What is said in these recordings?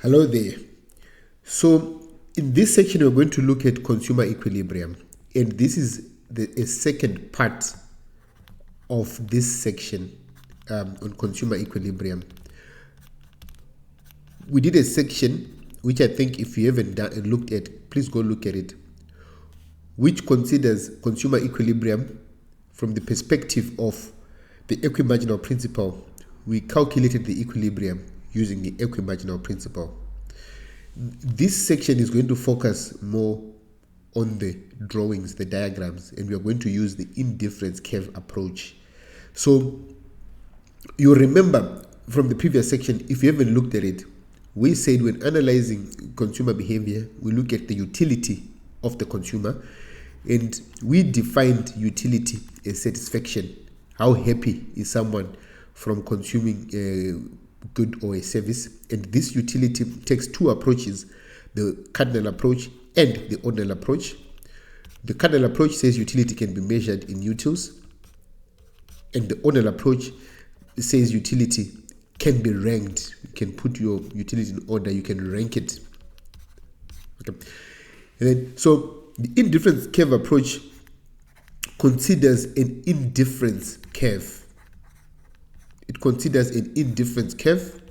Hello there. So in this section, we're going to look at consumer equilibrium. And this is a second part of this section on consumer equilibrium. We did a section, which I think if you haven't looked at, please go look at it, which considers consumer equilibrium from the perspective of the equimarginal principle. We calculated the equilibrium using the equimarginal principle. This section is going to focus more on the drawings, the diagrams, and we are going to use the indifference curve approach. So you remember from the previous section, if you haven't looked at it, we said when analyzing consumer behavior, we look at the utility of the consumer, and we defined utility as satisfaction. How happy is someone from consuming a good or a service? And this utility takes two approaches, the cardinal approach and the ordinal approach. The cardinal approach says utility can be measured in utils, and the ordinal approach says utility can be ranked. You can put your utility in order, you can rank it. Okay. And then, so the indifference curve approach considers an indifference curve. It considers an indifference curve.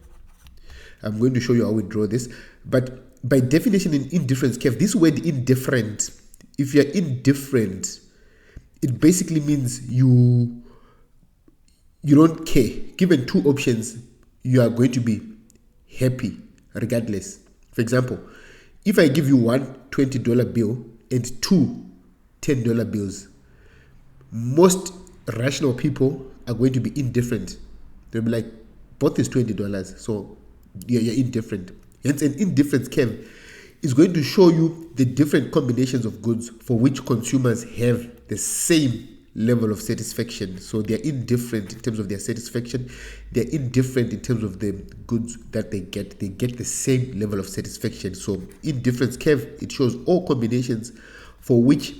I'm going to show you how we draw this. But by definition, in indifference curve, this word indifferent, if you're indifferent, it basically means you don't care. Given two options, you are going to be happy regardless. For example, if I give you one $20 bill and two $10 bills, most rational people are going to be indifferent. They'll be like, both is $20, so you're indifferent. Hence, an indifference curve is going to show you the different combinations of goods for which consumers have the same level of satisfaction. So they're indifferent in terms of their satisfaction. They're indifferent in terms of the goods that they get. They get the same level of satisfaction. So indifference curve, it shows all combinations for which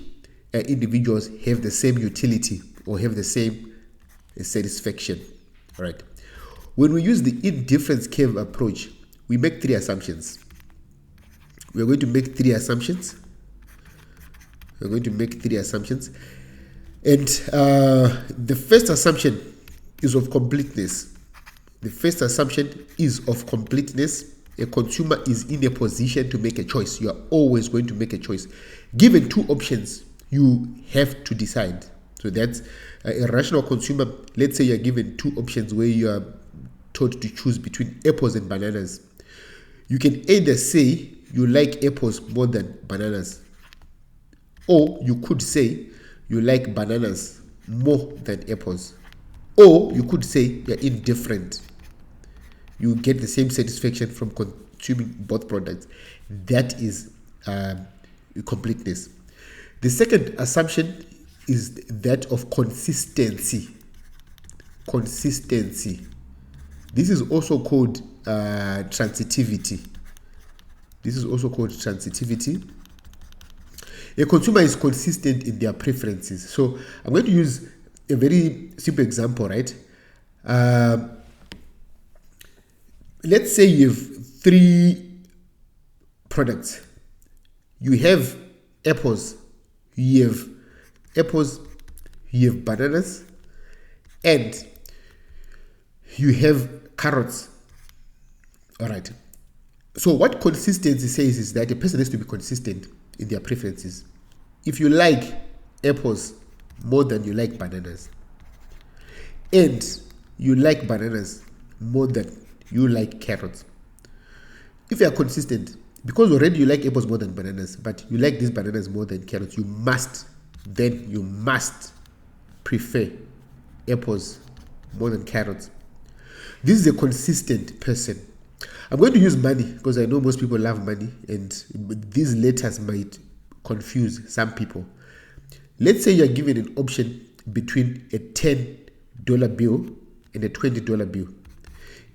individuals have the same utility or have the same satisfaction. All right. When we use the indifference curve approach, we make three assumptions. We're going to make three assumptions. And the first assumption is of completeness. A consumer is in a position to make a choice. You are always going to make a choice. Given two options, you have to decide. So that's a rational consumer. Let's say you're given two options where you are told to choose between apples and bananas. You can either say you like apples more than bananas, or you could say you like bananas more than apples, or you could say you're indifferent. You get the same satisfaction from consuming both products. That is completeness. The second assumption is that of consistency. This is also called transitivity. A consumer is consistent in their preferences. So I'm going to use a very simple example, right? Let's say you have three products. You have apples, you have bananas, and you have carrots. All right. So what consistency says is that a person has to be consistent in their preferences. If you like apples more than you like bananas, and you like bananas more than you like carrots, if you are consistent, because already you like apples more than bananas, but you like these bananas more than carrots, you must prefer apples more than carrots. This is a consistent person. I'm going to use money because I know most people love money, and these letters might confuse some people. Let's say you're given an option between a $10 bill and a $20 bill.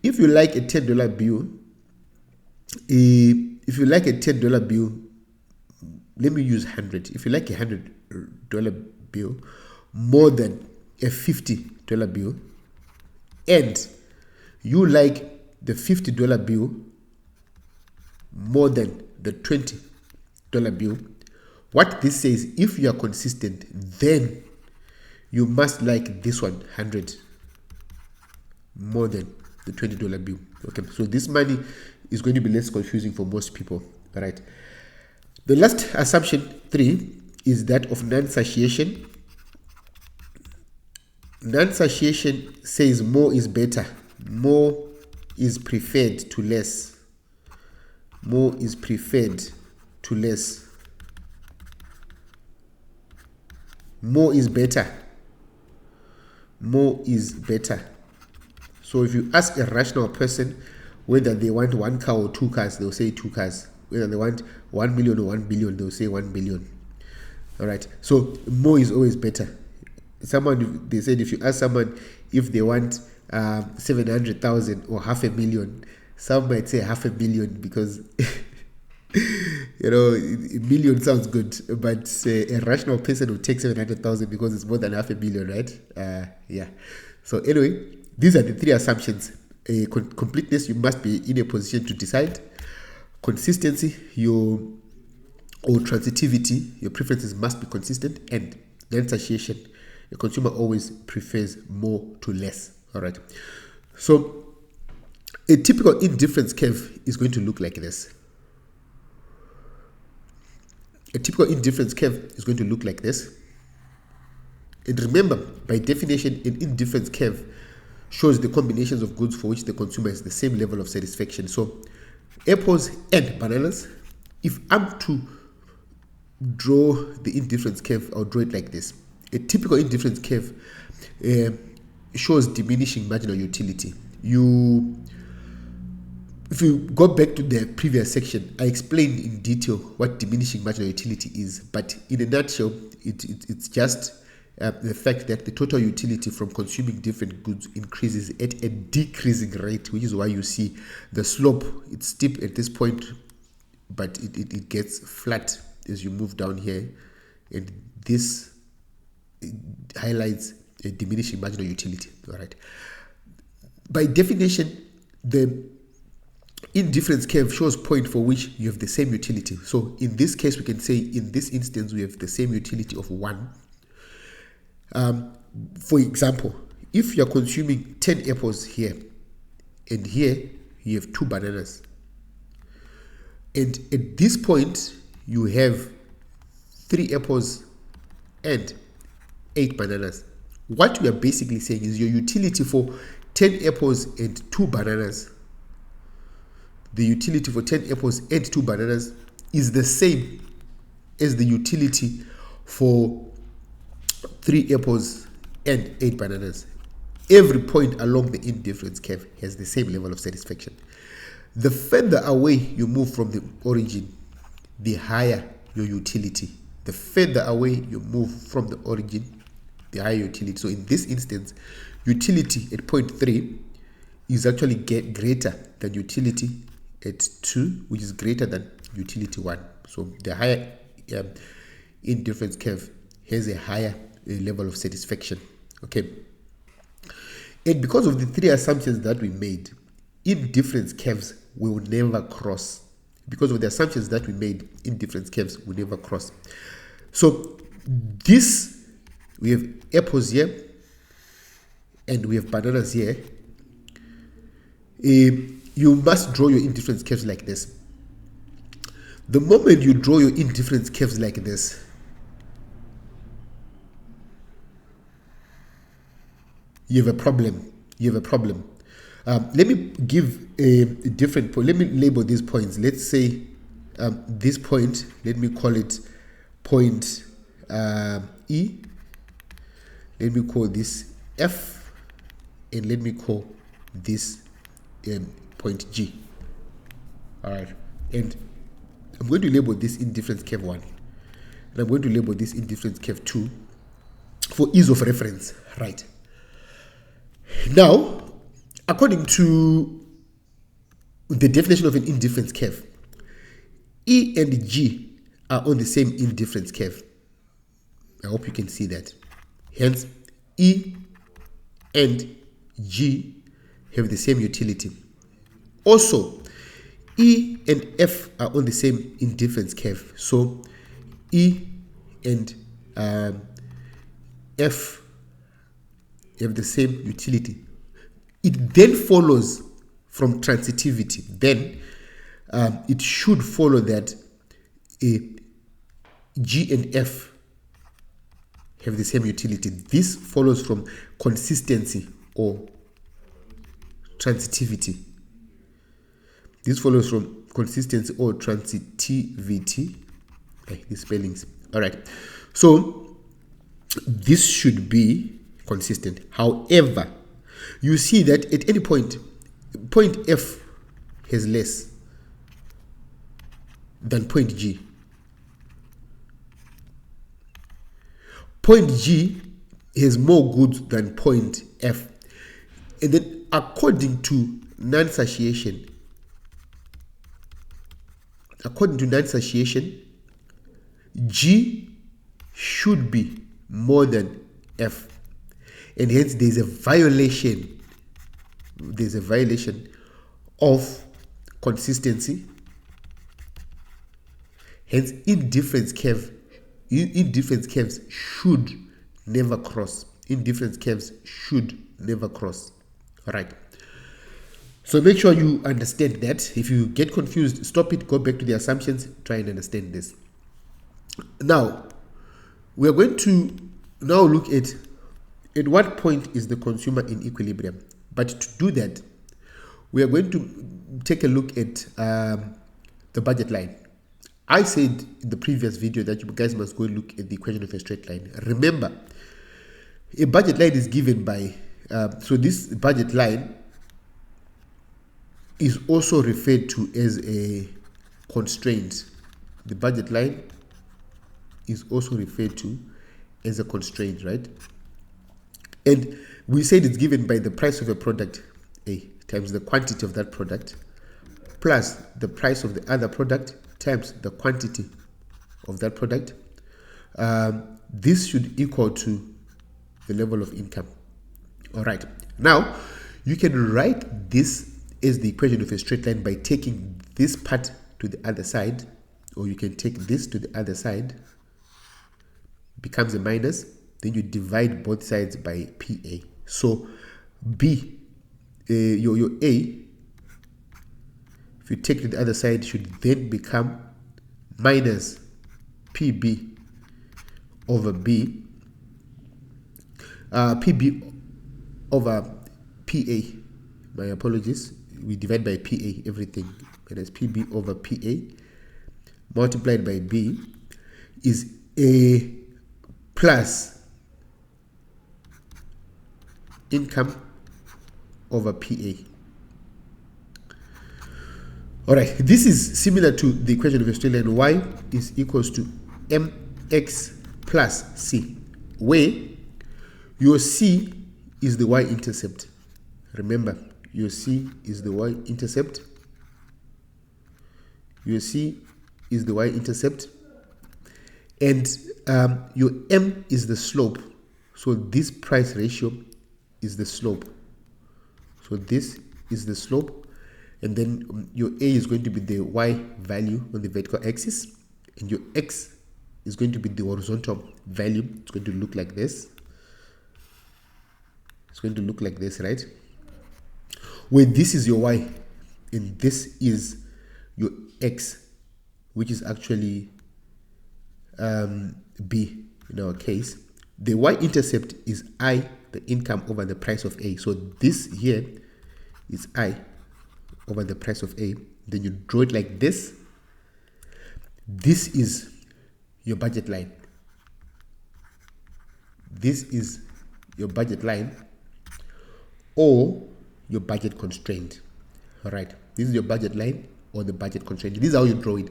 If you like a $10 bill, let me use 100. If you like a $100 bill more than a $50 bill, and you like the $50 bill more than the $20 bill, what this says, if you are consistent, then you must like this one 100 more than the $20 bill. Okay, so this money is going to be less confusing for most people. All right. The last assumption 3 is that of non-satiation. Non-satiation says more is better. More is preferred to less. More is preferred to less. More is better. More is better. So if you ask a rational person whether they want 1 car or 2 cars, they'll say 2 cars. Whether they want 1 million or 1 billion, they'll say 1 billion. All right. So more is always better. They said if you ask someone if they want 700,000 or 500,000, some might say 500,000 because you know, a million sounds good, but a rational person will take 700,000 because it's more than 500,000, right? Yeah. So anyway, these are the 3 assumptions. Completeness, you must be in a position to decide. Consistency, or transitivity, your preferences must be consistent. And non-satiation, the consumer always prefers more to less. All right. So a typical indifference curve is going to look like this. A typical indifference curve is going to look like this. And remember, by definition, an indifference curve shows the combinations of goods for which the consumer has the same level of satisfaction. So apples and bananas, if I'm to draw the indifference curve, I'll draw it like this. A typical indifference curve shows diminishing marginal utility. If you go back to the previous section, I explained in detail what diminishing marginal utility is, but in a nutshell, it's just the fact that the total utility from consuming different goods increases at a decreasing rate, which is why you see the slope. It's steep at this point, but it gets flat as you move down here, and this highlights a diminishing marginal utility. All right. By definition, the indifference curve shows point for which you have the same utility. So in this case, we can say in this instance we have the same utility of 1. For example, if you're consuming 10 apples here, and here you have 2 bananas, and at this point you have 3 apples and 8 bananas, what we are basically saying is your utility for 10 apples and 2 bananas, the utility for 10 apples and 2 bananas is the same as the utility for 3 apples and 8 bananas. Every point along the indifference curve has the same level of satisfaction. The further away you move from the origin, the higher your utility. The further away you move from the origin, the higher utility. So in this instance, utility at point 3 is actually greater than utility at 2, which is greater than utility 1. So the higher indifference curve has a higher level of satisfaction. Okay. And because of the 3 assumptions that we made, indifference curves will never cross. Because of the assumptions that we made, indifference curves will never cross. So this, we have apples here and we have bananas here. You must draw your indifference curves like this. The moment you draw your indifference curves like this, you have a problem. Let me give a different point. Let me label these points. Let's say this point, let me call it point E. Let me call this F, and let me call this point G. All right, and I'm going to label this indifference curve 1, and I'm going to label this indifference curve 2 for ease of reference. Right. Now, according to the definition of an indifference curve, E and G are on the same indifference curve. I hope you can see that. Hence, E and G have the same utility. Also, E and F are on the same indifference curve. So E and F have the same utility. It then follows from transitivity. Then it should follow that G and F have the same utility. This follows from consistency or transitivity. This follows from consistency or transitivity. These spellings. All right. So this should be consistent. However, you see that at any point F has less than point G. Point G has more goods than point F. And then according to Nonsatiation, G should be more than F. And hence there's a violation. There's a violation of consistency. Hence indifference curves should never cross. Indifference curves should never cross. All right. So make sure you understand that. If you get confused, stop it, go back to the assumptions, try and understand this. Now, we are going to now look at what point is the consumer in equilibrium. But to do that, we are going to take a look at the budget line. I said in the previous video that you guys must go look at the equation of a straight line. Remember, a budget line is given by, so this budget line is also referred to as a constraint. The budget line is also referred to as a constraint, right? And we said it's given by the price of a product, A, times the quantity of that product, plus the price of the other product, times the quantity of that product. This should equal to the level of income. All right. Now, you can write this as the equation of a straight line by taking this part to the other side, or you can take this to the other side, becomes a minus, then you divide both sides by PA. So B, your A, if you take it to the other side, should then become minus PB over B, PB over PA. My apologies. We divide by PA everything, minus PB over PA multiplied by B is A plus income over PA. All right, this is similar to the equation of a straight line. Y is equals to mx plus c, where your c is the y-intercept. Remember, your c is the y-intercept. Your c is the y-intercept. And your m is the slope. So this price ratio is the slope. So this is the slope. And then your A is going to be the Y value on the vertical axis. And your X is going to be the horizontal value. It's going to look like this. It's going to look like this, right? Where this is your Y and this is your X, which is actually B in our case. The Y-intercept is I, the income over the price of A. So this here is I over the price of A. Then you draw it like this. This is your budget line. This is your budget line or your budget constraint. All right, this is your budget line or the budget constraint. This is how you draw it.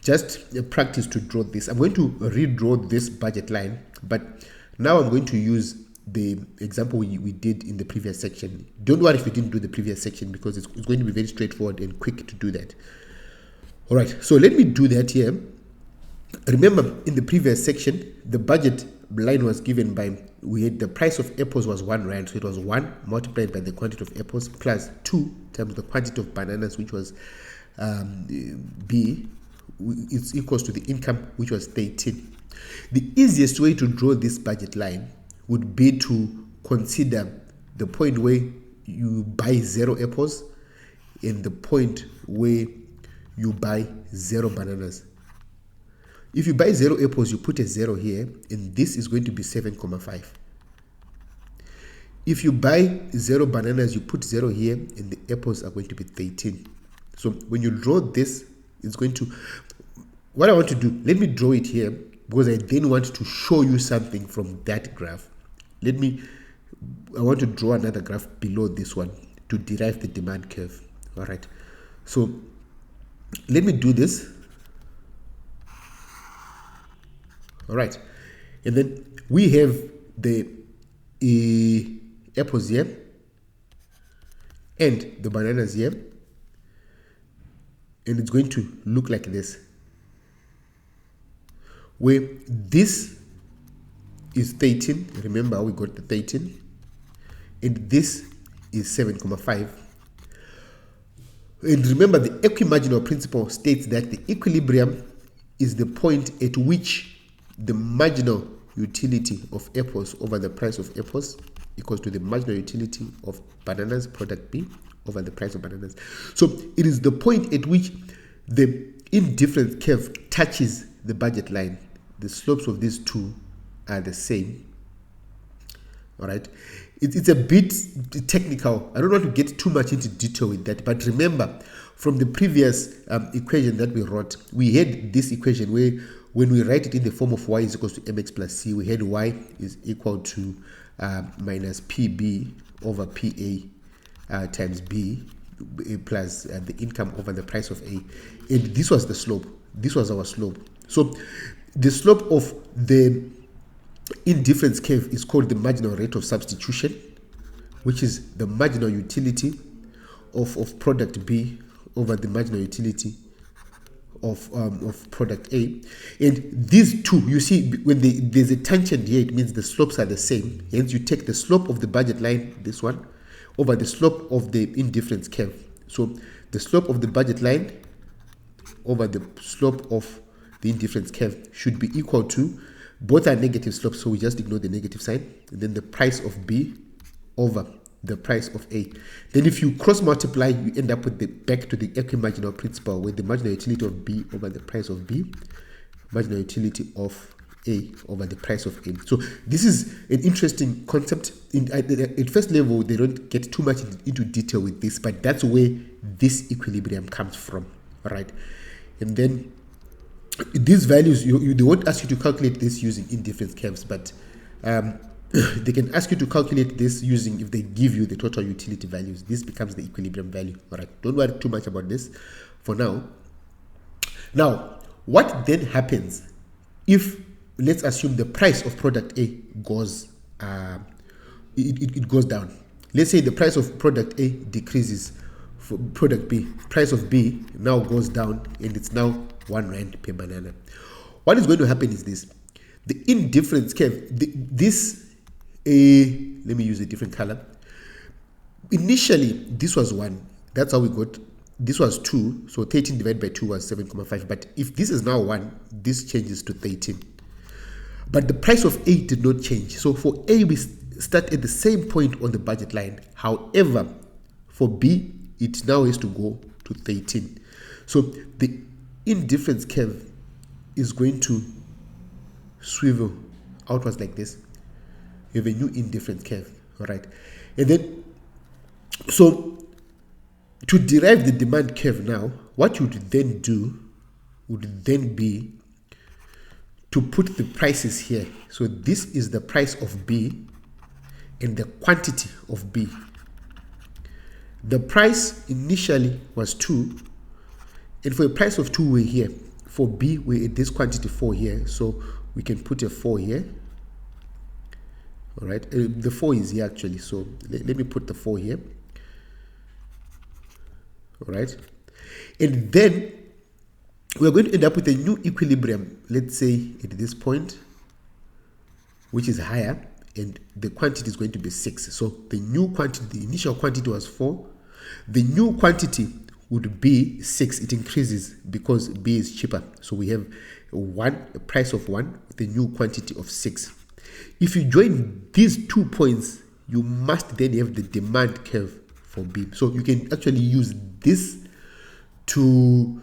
Just practice to draw this. I'm going to redraw this budget line, but now I'm going to use the example we did in the previous section. Don't worry if you didn't do the previous section, because it's going to be very straightforward and quick to do that. All right, so let me do that here. Remember, in the previous section, the budget line was given by, we had the price of apples was 1 rand, so it was 1 multiplied by the quantity of apples plus 2 times the quantity of bananas, which was B, it's equals to the income, which was 13. The easiest way to draw this budget line would be to consider the point where you buy 0 apples and the point where you buy 0 bananas. If you buy 0 apples, you put a 0 here, and this is going to be 7,5. If you buy 0 bananas, you put 0 here, and the apples are going to be 13. So when you draw this, it's going to... What I want to do, let me draw it here, because I then want to show you something from that graph. I want to draw another graph below this one to derive the demand curve. All right. So let me do this. All right. And then we have the apples here and the bananas here. And it's going to look like this, where this is 13. Remember, we got the 13. And this is 7,5. And remember, the equimarginal principle states that the equilibrium is the point at which the marginal utility of apples over the price of apples equals to the marginal utility of bananas, product B, over the price of bananas. So it is the point at which the indifference curve touches the budget line. The slopes of these two are the same. All right. It's a bit technical. I don't want to get too much into detail with that. But remember, from the previous equation that we wrote, we had this equation where when we write it in the form of y is equals to mx plus c, we had y is equal to minus pb over pa times b plus the income over the price of a. And this was the slope. This was our slope. So the slope of the indifference curve is called the marginal rate of substitution, which is the marginal utility of product B over the marginal utility of product A. And these two, you see, when there's a tangent here, it means the slopes are the same. Hence, you take the slope of the budget line, this one, over the slope of the indifference curve. So the slope of the budget line over the slope of the indifference curve should be equal to, both are negative slopes, so we just ignore the negative sign, and then the price of B over the price of A. Then if you cross multiply, you end up with the back to the equimarginal principle, where the marginal utility of B over the price of B, marginal utility of A over the price of A. So this is an interesting concept. At first level, they don't get too much into detail with this, but that's where this equilibrium comes from. All right. And then these values, they won't ask you to calculate this using indifference curves, but they can ask you to calculate this using, if they give you the total utility values, this becomes the equilibrium value. All right, don't worry too much about this for now. Now, what then happens if, let's assume the price of product A goes, it goes down. Let's say the price of product A decreases for product B. Price of B now goes down, and it's now 1 rand per banana. What is going to happen is this: the indifference curve, let me use a different color. Initially, this was 1. That's how we got. This was 2. So 13 divided by 2 was 7,5. But if this is now 1, this changes to 13. But the price of A did not change. So for A, we start at the same point on the budget line. However, for B, it now has to go to 13. So the indifference curve is going to swivel outwards like this. You have a new indifference curve. All right. And then, so to derive the demand curve now, what you would then do would then be to put the prices here. So this is the price of B and the quantity of B. The price initially was 2, and for a price of 2 we're here. For B, we're at this quantity 4 here, so we can put a 4 here. All right, the 4 is here actually, so let me put the 4 here. All right, and then we're going to end up with a new equilibrium, let's say at this point, which is higher, and the quantity is going to be 6. So the new quantity, the initial quantity was 4. The new quantity would be 6. It increases because B is cheaper. So we have a price of 1 with a new quantity of 6. If you join these 2 points, you must then have the demand curve for B. So you can actually use this to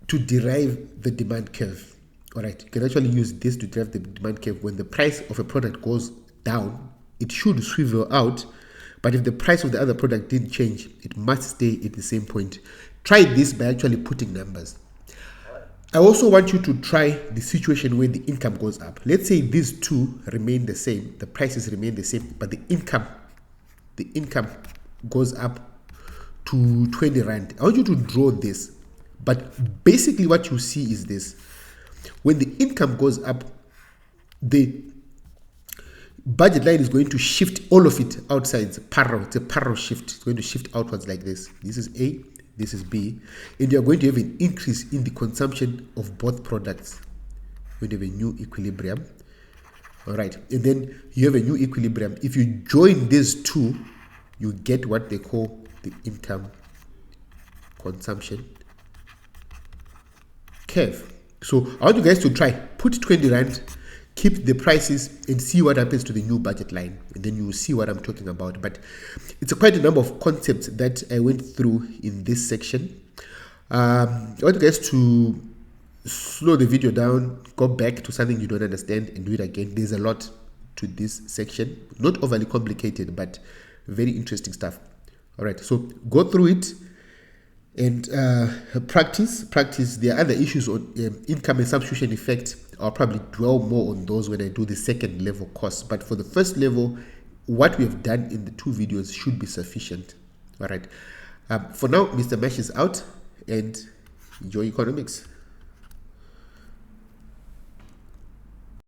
derive the demand curve. All right, you can actually use this to derive the demand curve. When the price of a product goes down, it should swivel out, but if the price of the other product didn't change, it must stay at the same point. Try this by actually putting numbers. I also want you to try the situation where the income goes up. Let's say these two remain the same, the prices remain the same, but the income goes up to 20 Rand. I want you to draw this, but basically what you see is this. When the income goes up, the budget line is going to shift all of it outside. It's a parallel shift. It's going to shift outwards like this. This is A, this is B, and you're going to have an increase in the consumption of both products. You're going to have a new equilibrium. All right, and then you have a new equilibrium. If you join these two, you get what they call the income consumption curve. So I want you guys to try, put 20 Rand, keep the prices, and see what happens to the new budget line, and then you will see what I'm talking about. But it's quite a number of concepts that I went through in this section. I want you guys to slow the video down, go back to something you don't understand, and do it again. There's a lot to this section, not overly complicated, but very interesting stuff. All right, so go through it and practice. There are other issues on income and substitution effect. I'll probably dwell more on those when I do the second level course, but for the first level, what we have done in the 2 videos should be sufficient. All right, for now, Mr. Mesh is out, and enjoy economics.